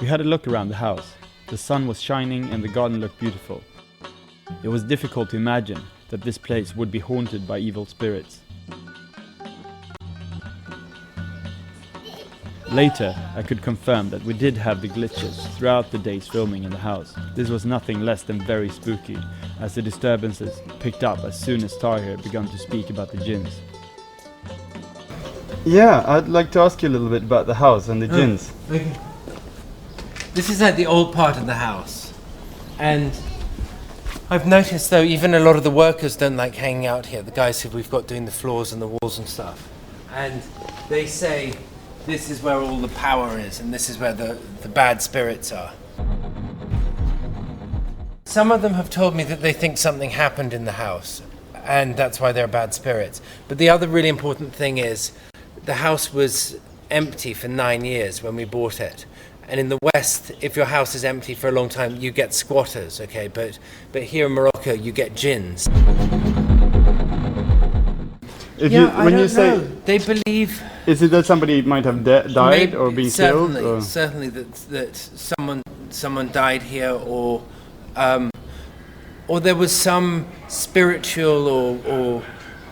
We had a look around the house. The sun was shining and the garden looked beautiful. It was difficult to imagine that this place would be haunted by evil spirits. Later, I could confirm that we did have the glitches throughout the day's filming in the house. This was nothing less than very spooky, as the disturbances picked up as soon as Tahir began to speak about the jinns. Yeah, I'd like to ask you a little bit about the house and the jinns. Okay. This is like the old part of the house, and I've noticed though even a lot of the workers don't like hanging out here, the guys who we've got doing the floors and the walls and stuff, and they say this is where all the power is and this is where the bad spirits are. Some of them have told me that they think something happened in the house and that's why they're bad spirits, but the other really important thing is the house was empty for 9 years when we bought it. And in the West, if your house is empty for a long time, you get squatters, okay? But here in Morocco, you get jinns. When you say, they believe. is it that somebody might have died or been killed? Or? Certainly that someone died here, or there was some spiritual or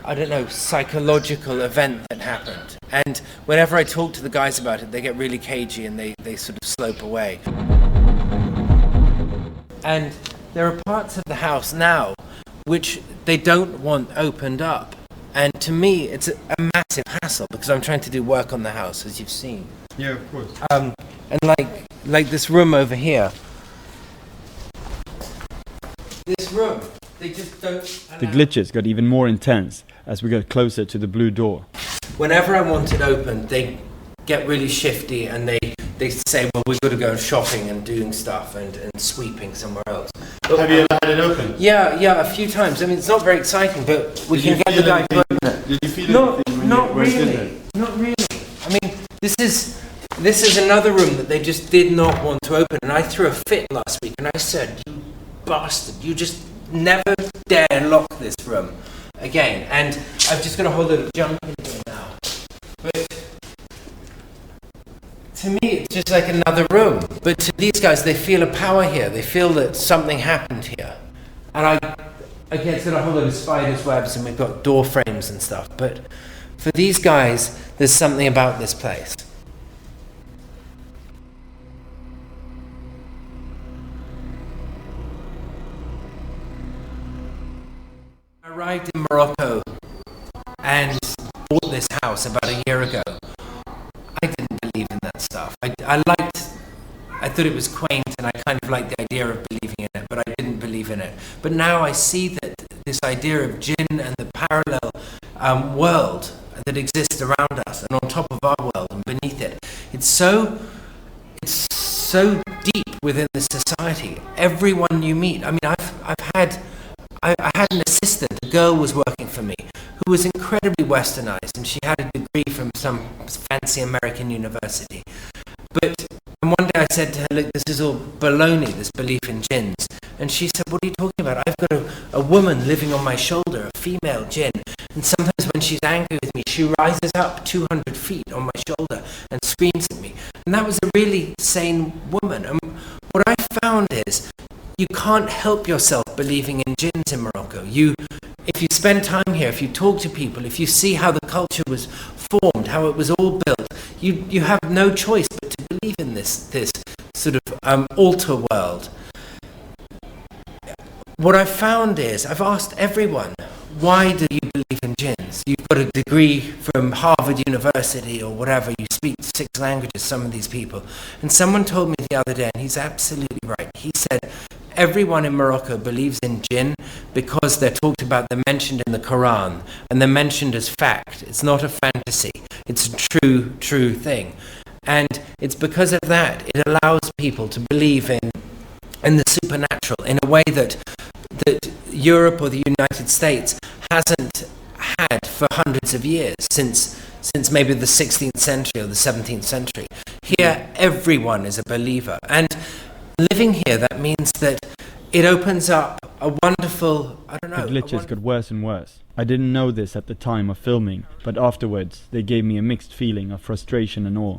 I don't know, psychological event that happened. And whenever I talk to the guys about it, they get really cagey and they sort of slope away. And there are parts of the house now which they don't want opened up. And to me, it's a massive hassle because I'm trying to do work on the house, as you've seen. Yeah, of course. And like this room over here. This room, they just don't allow. The glitches got even more intense as we got closer to the blue door. Whenever I want it opened, they get really shifty and they say, well, we've got to go shopping and doing stuff and sweeping somewhere else. But, have you ever had it open? Yeah, a few times. I mean, it's not very exciting, but we can get the guy to open it. Did you feel anything Not really. Not really. I mean, this is another room that they just did not want to open, and I threw a fit last week, and I said, you bastard, you just never dare lock this room again. And I've just got a whole load of junk in here now. But to me, it's just like another room. But to these guys, they feel a power here. They feel that something happened here. And again, it's got a whole load of spiders' webs, and we've got door frames and stuff. But for these guys, there's something about this place. I arrived in Morocco and bought this house about a year ago. I didn't believe in that stuff. I thought it was quaint and I kind of liked the idea of believing in it, but I didn't believe in it. But now I see that this idea of jinn and the parallel world that exists around us and on top of our world and beneath it, it's so deep within this society. Everyone you meet, I mean, I had an assistant, a girl was working for me, who was incredibly westernized, and she had a degree from some fancy American university. And one day I said to her, look, this is all baloney, this belief in jinns. And she said, what are you talking about? I've got a woman living on my shoulder, a female jinn. And sometimes when she's angry with me, she rises up 200 feet on my shoulder and screams at me. And that was a really sane woman. And what I found is, you can't help yourself believing in jinns in Morocco. If you spend time here, if you talk to people, if you see how the culture was formed, how it was all built, you have no choice but to believe in this sort of altar world. What I've found is, I've asked everyone, why do you believe in jinns? You've got a degree from Harvard University or whatever, you speak 6 languages, some of these people. And someone told me the other day, and he's absolutely right, he said, everyone in Morocco believes in jinn because they're talked about, they're mentioned in the Quran, and they're mentioned as fact. It's not a fantasy, it's a true thing. And it's because of that, it allows people to believe in the supernatural in a way that Europe or the United States hasn't had for hundreds of years, since maybe the 16th century or the 17th century. Here, everyone is a believer. And living here, that means that it opens up a wonderful, I don't know. The glitches got worse and worse. I didn't know this at the time of filming, but afterwards they gave me a mixed feeling of frustration and awe.